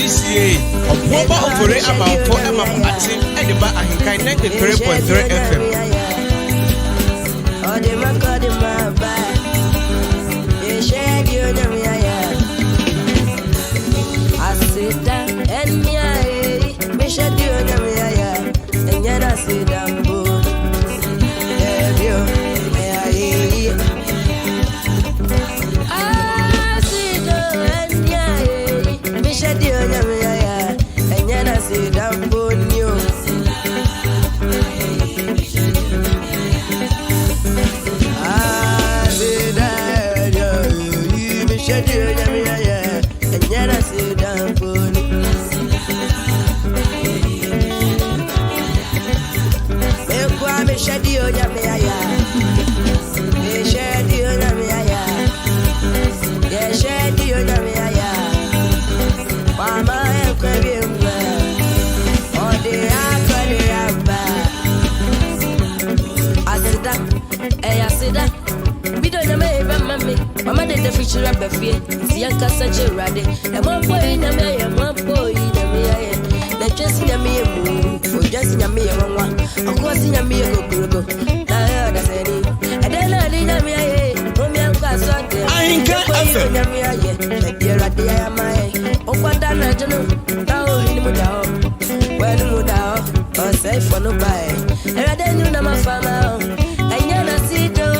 this year. Obuoba Ofori Amanfo Ati Ediba Ahinkai 93.3 FM. Mama did the feature of the fear, Sianka such a radi, and one boy in a mayor, one boy in a mayor. They're just in a mere move, for just in a mere one, of course in a mere go. That's any. And then I did a mere, Roman class, I ain't got a mere, dear Radia, my, oh, what I don't know, in the Mudao, where the Mudao, or safe for no buy. And I didn't know my farmer, and yet I see though.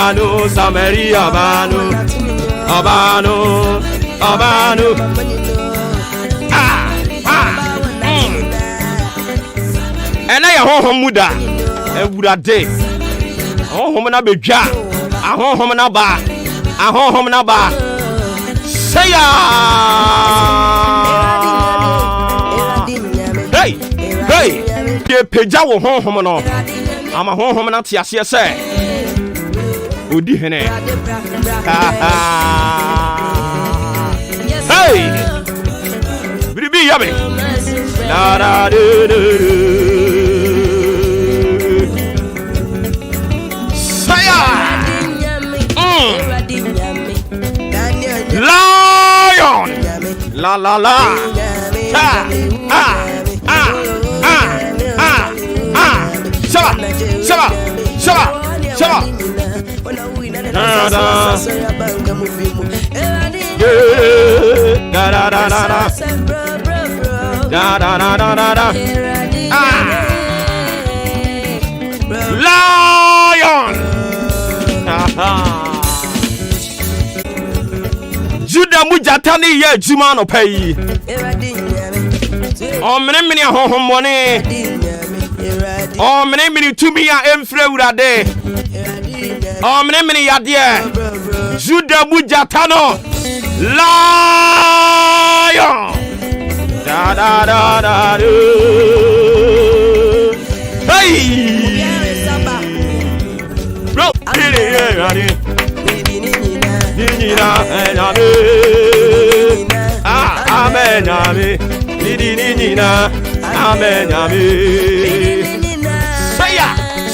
Abano, Sabari, Abano. Abano, Sabari, Abano. And I home muda, and would a day. Oh, home na beja, a home na ba, a home na ba. Say hey, the peja will home no. I'm a home na tia say. Udi hene. Hey, be yummy. La da do do. Lion. La la la. Lion. Judah Mujatani ye Jumano pay. Oh, many home money. Oh, many to me are Emfreuda day. Oh, many yadia. Judah Mujatano. Lion. Da da da da do. Hey. Bro, amen, amen.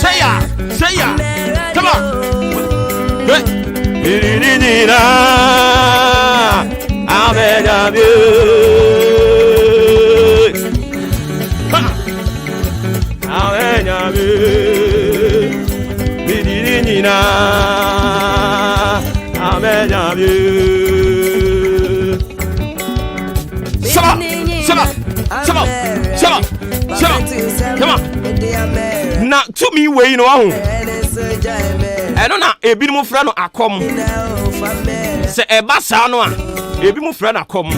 Say ya. Come on. Amen, Come on. Now, to me, where you know, I don't know a bit more friend. I come. Say a bassano, a bit more friend. I come.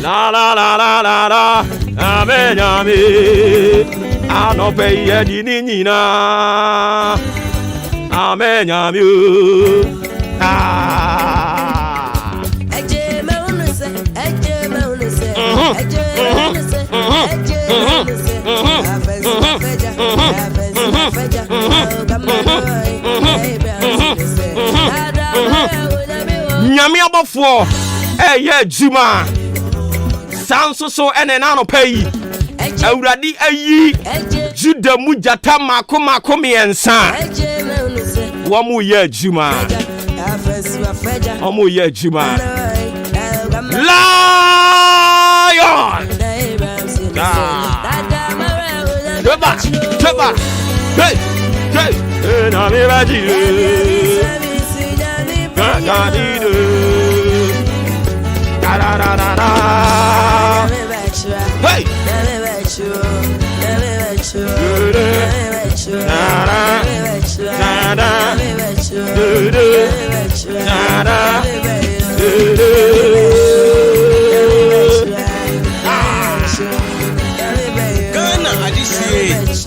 La la la la la la. Amen, amen. I no pay ya dinina. Amen, amen. Nyame abofo eye juma sanso so ene na no pay awurade ayi Judah mujata mako miensa wo mu ye juma omo ye juma Lion Toba hey na me baji hey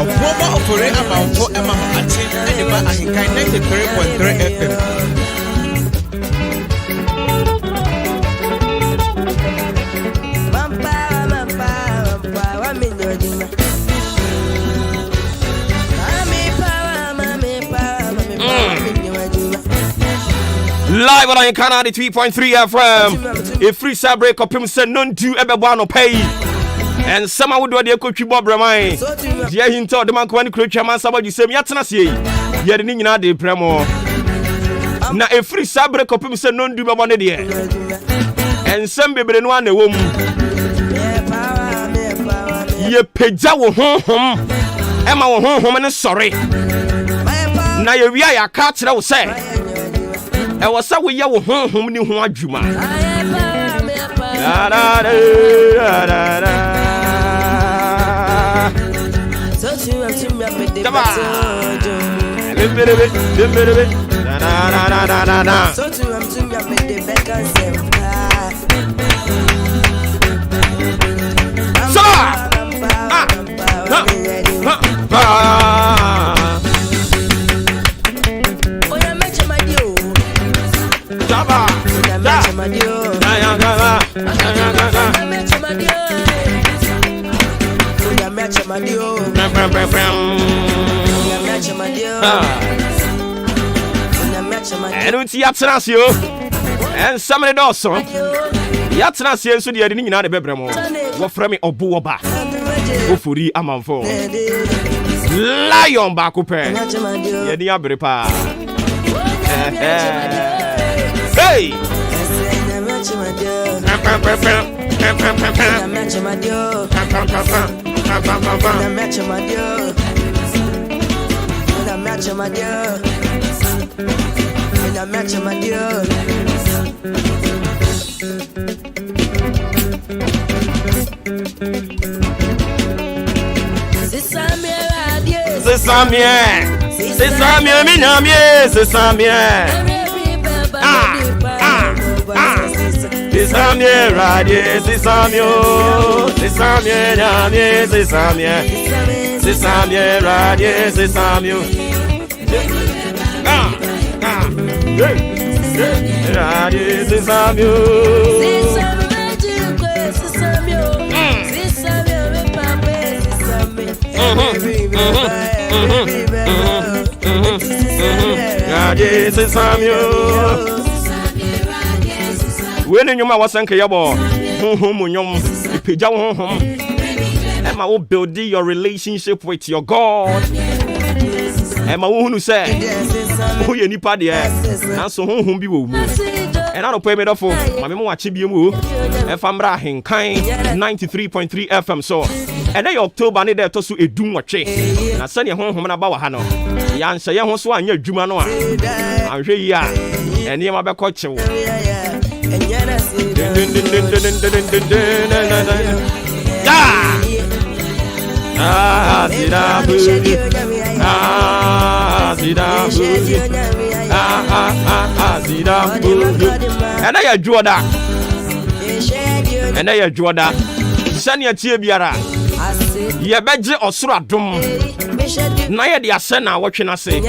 Obuoba Ofori Amanfo Ate and ba ahinkai 93.3 FM. Live on Canada 3.3 FM. A free side break up him said none do ever want to pay. And some would do the coach Bob Ramai. Yeah, he told the man when creature man somebody say Yatana say. Yeah, the Nina de Premo. Now a free side break up him said none do one day. And some baby no one the woman. Ye peja wo home. Emma wo home and sorry. Now you are a cat that will say. I was so we are home ni ho adwuma. And it's Yatsasio and somebody does so. Yatsasio, so the ending in the bedroom. What from me, Obuoba Ofori Amanfo Lion Bakupe Yedia Brepa. Hey! When you was anke yabo, Emma will build your relationship with your God. Emma who say, who you nipa there, and so whom be woo. And I don't pay me off for my memo achibium, if I'm rahing kind 93.3 FM. So, and then October, need to so a doom or check. And I send you home about Hano. Yan say, young was one year Jumanoa. I'm sure ya, and you my coach. And I draw that. And I draw that. Send your tea biara. Ye beje osura dum. Na ye de asena watwe na se.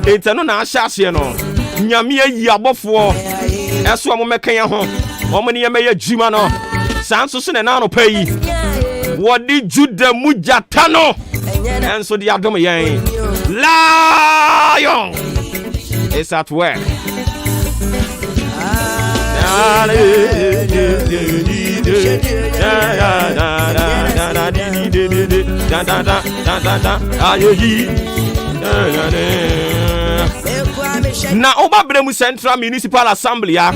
Etano na ahyase no. Nyame ayi abofo. Eso mo meka ye ho. Mo ne ye me ye juma no. Sanso so ne na no payi. Wodi juda mujata no. Enso di adom yen. Lion is at work. Na oba bremu Central Municipal Assembly ya.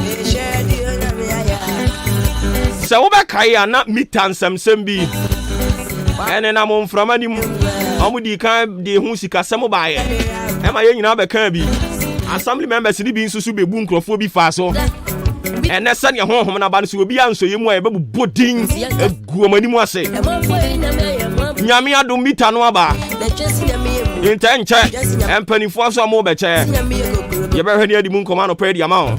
Se oba kaya na mitansem sembi. Ene na mo mframa ni mu. Amudi kan de hu sika semo baaye. E ma ye nyina be kan bi. Assembly members ni bi nsusu be bu nkrofo bi fa so. Ene se ne honhom na ba no so obi anso yemu a ye be bodin eguomani mu ase. Nyame adom mita no aba. Intenche empanifo so mo be che. Ye be hwani adi mu nkoma no pa di ama o.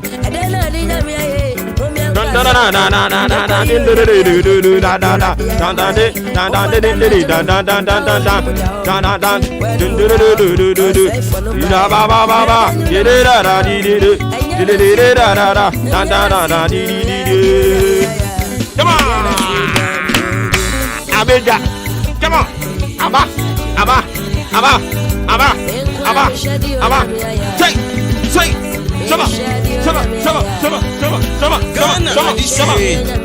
Come on, Abba, take.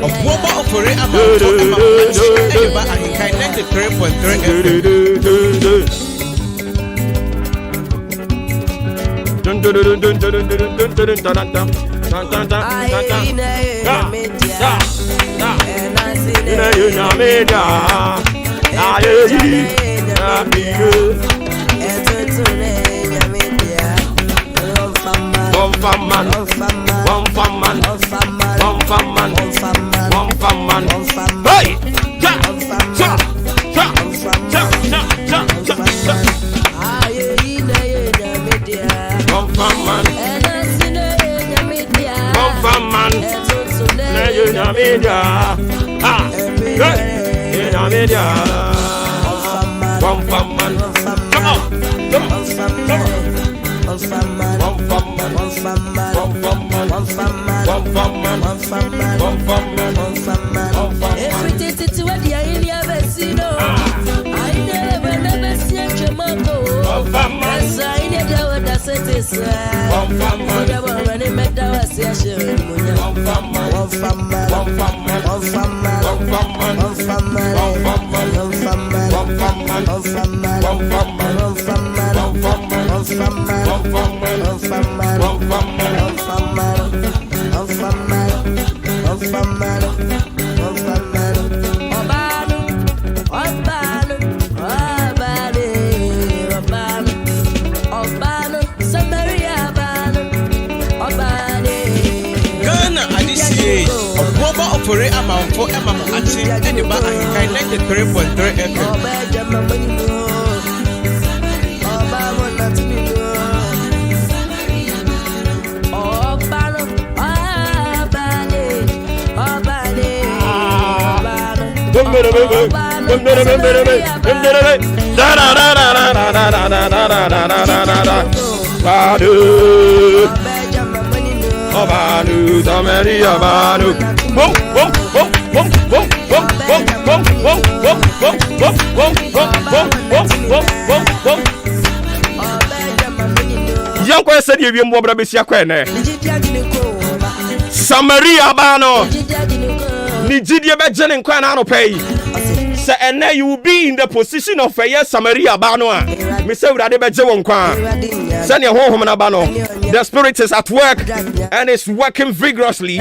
Obuoba Ofori Amanfo Ediba Ahinkai 93.3 One Ofori Amanfo Emma Atim and the Ba Ahinkai 93.3 FM. Yanko said you will be Siaquene. Samaria Bano. Nijidia Bejan Quanano pay. Say, and now you will be in the position of a yes, Samaria Bano. Mr. Radebejon Quan. Send your home, Abano. The Spirit is at work and is working vigorously.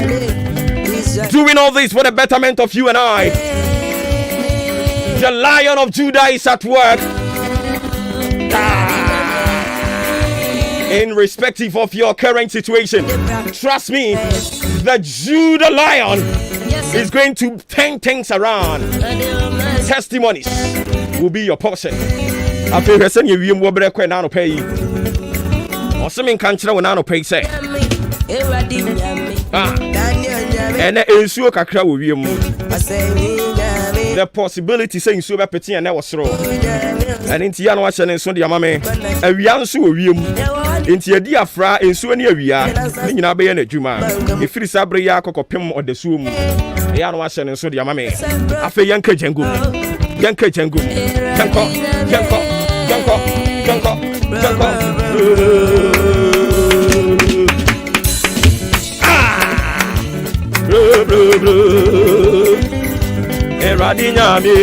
Doing all this for the betterment of you and I. The Lion of Judah is at work. In respective of your current situation, trust me, the Judah Lion is going to turn things around. Testimonies will be your portion. I feel you send you more break when I pay. Or something can't tell when I pay say. And ensure kakra will be the possibility saying so petty and never throw. And into Yan watching and Sunday Mamma, a Yansu will be into a dear fra in Suania Via, in Abe and Juma. If it is Abria Cocopim or the Zoom, Yan watching and Sunday Mamma, after Yanka Jango, Yanka Jango, Eradinya me,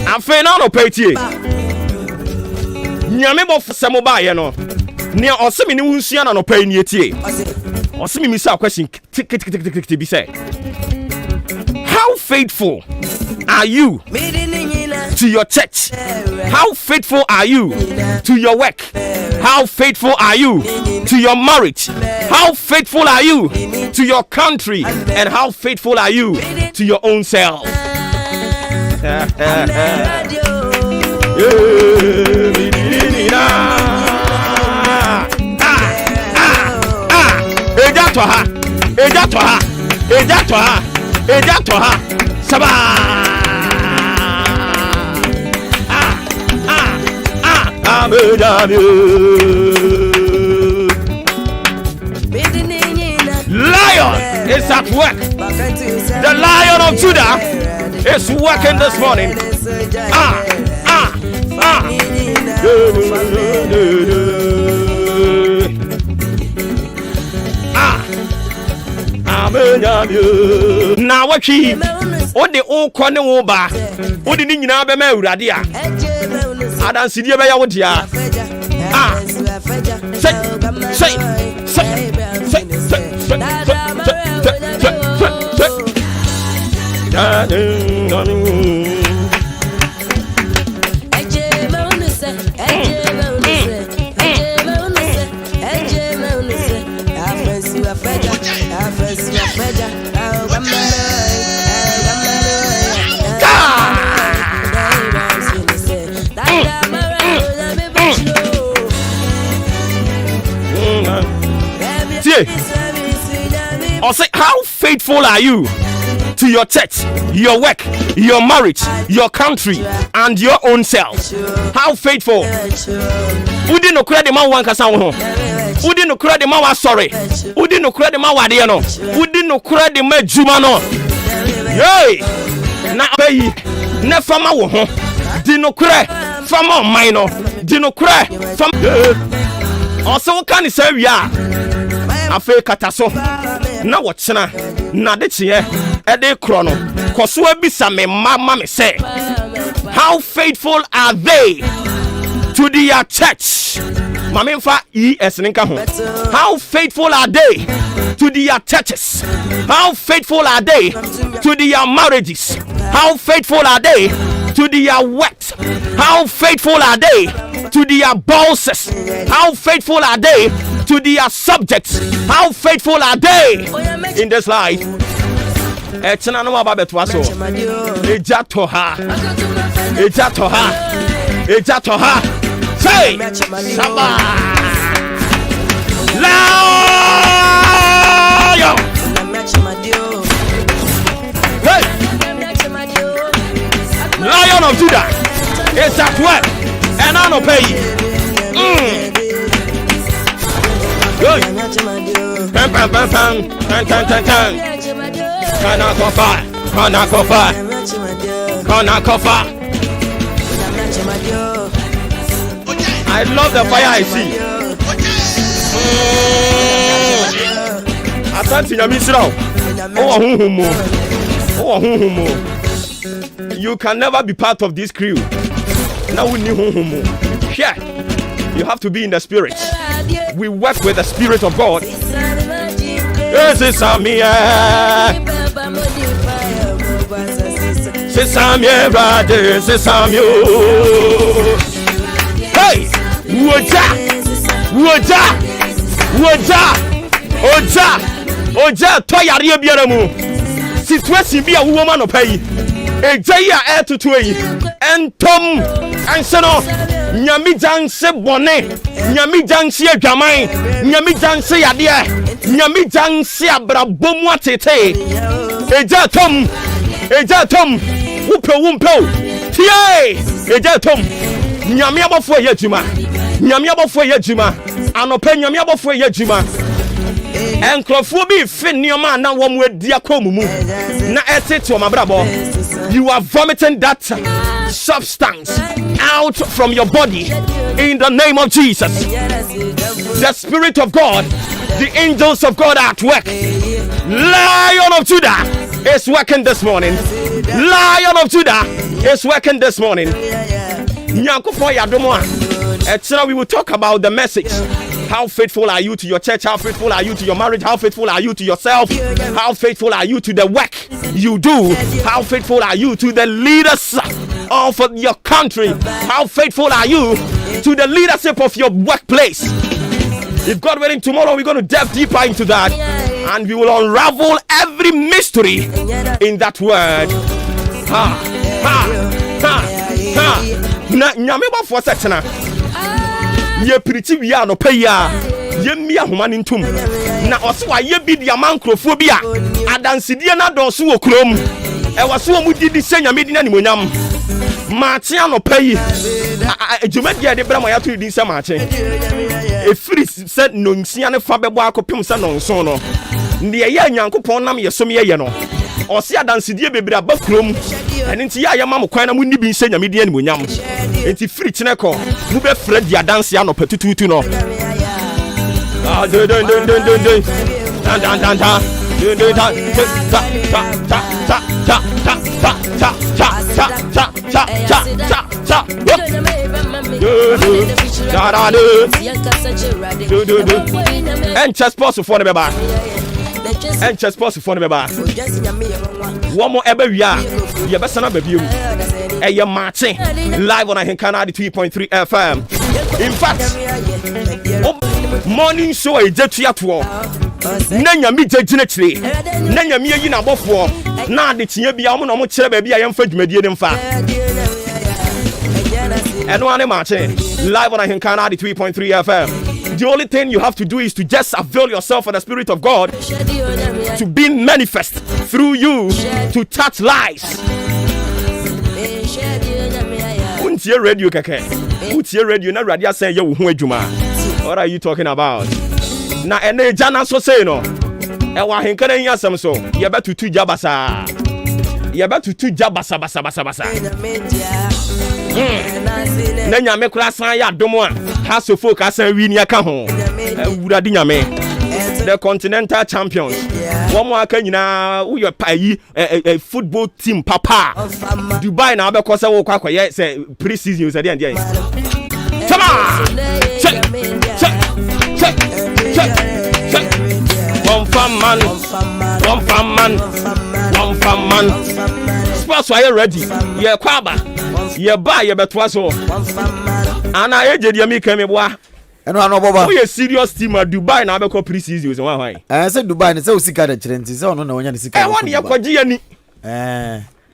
I'm feeling on a Nyame bo fsemo ba ye no ne osemi ni wunsia na no pa ni etie osemi mi say question tik bi say how faithful are you to your church? How faithful are you to your work? How faithful are you to your marriage? How faithful are you to your country? And how faithful are you to your own self? Lion is at work. The Lion of Judah is working this morning. Now what she on the old corner over? What did you know about Radia? I don't see the way I would ya. Or say, how faithful are you to your church, your work, your marriage, your country, and your own self? How faithful? Who didn't credit the man one casan? Who didn't credit the man was sorry? Who didn't credit the man wadiano? Who didn't credit the man jumano? Yay! Na pay na fama wo ho. Didn't credit fama minor. Didn't credit from. Also, can you say we are? Afe kataso na wochena na de chie e de kro no koso abisa me mama me se How faithful are they to their church? Mamemfa ES ninka ho. How faithful are they to their churches? How faithful are they to their marriages? How faithful are they to their works? How faithful are they to their bosses? How faithful are they to their subjects? How faithful are they in this life? Etina no aba betwa so. Eja to ha. Say Saba. Lion. Hey. Lion of Judah. It's at work. And I don't pay. Good. Pam. Kana kofa. I love the fire I see. Asante nyami siraw. You can never be part of this crew. Now we need humu. Yeah. You have to be in the spirit. We work with the spirit of God. Yes, it's Samia. C'est Samia, brother. C'est Samia. Hey, Oja, toyari biara mu. Situation bi a woman no pay. Eja air to yi. Entom, anseno. Nyami janse bone. Nyami janse adwaman. Nyami janse yade. Nyami janse abrabomu atete. Eja tom. Wumpo. Tie. Eja tom. Nyame abofo ye adwuma anopa nyame abofo ye adwuma enkrofo bi fi nioma na wo mu adi akomu mu na etete o mabrabo. You are vomiting that substance out from your body in the name of Jesus. The Spirit of God, the angels of God are at work. Lion of Judah is working this morning. Lion of Judah is working this morning. We will talk about the message. How faithful are you to your church? How faithful are you to your marriage? How faithful are you to yourself? How faithful are you to the work you do? How faithful are you to the leaders of your country? How faithful are you to the leadership of your workplace? If God willing, tomorrow we're going to delve deeper into that, and we will unravel every mystery in that word. Na nyame ba fo setena ye priti wi a no paya ye mi ahoma ni ntum na ose wa ye bi dia mankrofo bi a adansidie na donso wo krom e wose wo mu didi se nyame di na nimonyam Maakye no payi ejumadi de bra ma ya to di se Maakye e free se no nsia ne fa bebo akopem se no nso no nde ye Nyankopon nam ye som ye no ose adansidie bebre abakrom eni nti ya ma mo kwan na mu ni bi nse nyame di animonyam enti free chine ko mu be fra di adanse ya no patututu no and chest pause for the back. And just pause for the back. One more ever we are. You best not be you. And you're marching live on Ahinkana 3.3 FM. In fact, morning show a jet to war. Nanya me judgmently. Nanya me in a buff war. Now the tia be on much baby. I am fed medium fat. And one marching live on Ahinkana 3.3 FM. The only thing you have to do is to just avail yourself of the Spirit of God to be manifest through you to touch lives. Untie radio keke. Untie radio na radio say you ho adwuma. What are you talking about? Na ene jana so say no. E wa henkana yin asem so. Ye betutu jabasa. Ye betutu jabasa basa. Na nyame kura san ya domo a ha so folk asan wi ni aka ho. Wura di nyame. the continental champions. One more can you now we your pay a football team papa. Dubai now because I walk say pre-season you said the come on. Check. One from man. Sports why you ready? Yeah, kwaba. Yeah, buy your bet was all. And I aged you make me boy. And no Obuoba. We a serious team at Dubai now because pre-season so why? I said Dubai and say sika de chirenti say ono na wonya de sika. I want ya kwaji ani.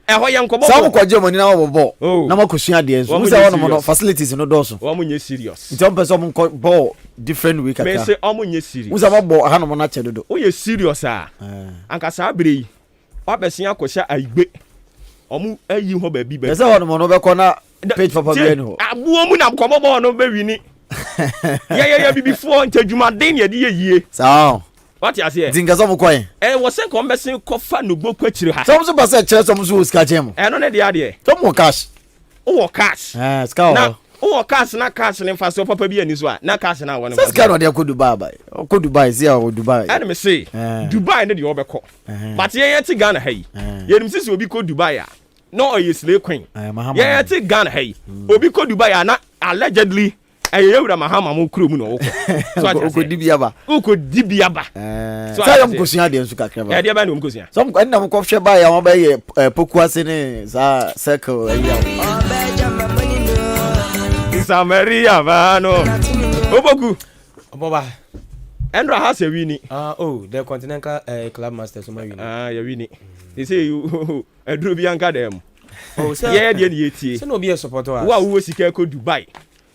Ho yan ko bo. Some kwaji money na Obuoba. Na makosua de enso. We say ono mo facilities no doso. Wo munye serious. Nti on person mo ball different week aka. Me say o munye serious. We say mo ball ha no mo na che dodo. We serious ah. Anka sa abre. Wa besia akosha aigbe. Omu ayi ho ba bi ba. Say ono mo no be ko na page papa bi ani ho. Abuo mu na ko bo no be wini. Yeah, before interjuma den ye die yie. So. What you say? Dinga so mo kwan. Wo say ko mbese ko fa no gbo kwachiri ha. Some so ba say chere some so ska chem. No na dia de. Some mo cash. Wo cash. Ska na wo cash na cash ne fa so papa bi ani so a. Na cash na won. Ska no de ko Dubai. Ko Dubai see o Dubai. And me say Dubai ne de obekọ. But ye ti Ghana ha yi. Ye nim sisi obi ko Dubai a. No o yesle kwen. Ye ti Ghana ha yi. Obi ko Dubai a na allegedly Ayewura mahama mo kuro mu no woko. So uko dibiaba. So say mo kosua de ensu kakra ba. De ba no mo kosua. So mo na mo kofhwe ba ya mo ba ye poku ase ne za circle ya. Samaria ba no. Oboku. Obuoba. Endra has a winning. The Continental Club Masters so win. You winning. They say you Edru Bianca them. Sir. Yeah, the ATA. So no be a supporter. Wa wo sika ko Dubai.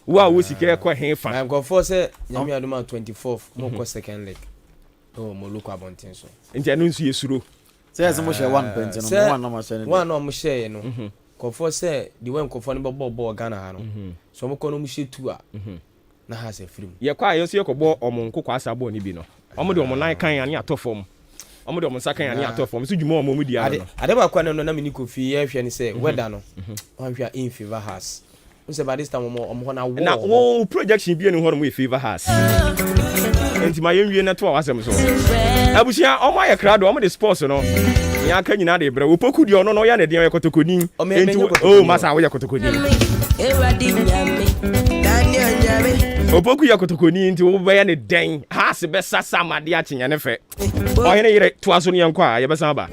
Wa wo sika ko henfa. I'm go for say nyame adoma 24th mo ko second leg. Mo look abontin so. Nti anu nsu yesuro. Say mo share 1 point no one no ma share. One no mo share no. Ko for say the one ko for no ball Ghana ha no. So mo ko no mo share 2 a. Na ha se free. Ye kwa ye so ye ko bo omo nkokwa asa bo ni bi no. Omo de omo nan kan ya ne atofom. Omo de omo sakan ya ne atofom. So dwuma omo mu di ano. Ade ba kwa no na me ni kofi ye hwe ni say weather no. On hwe in favor has. We say by this time omo na war. Na wo projection bi eni ho no favor has. Enti ma ye nwie na to awasem so. Abusia omo aye krado omo de sports no. Ya aka nyina de bre. Opoku di ono no ya na de yakotokoni. Enti masa wo yakotokoni. Opoku yakotokoni nti wo be ya ne den. Ha se be sasa made a chinya ne fe. Oyene yire to aso ne yanko a ye be san ba.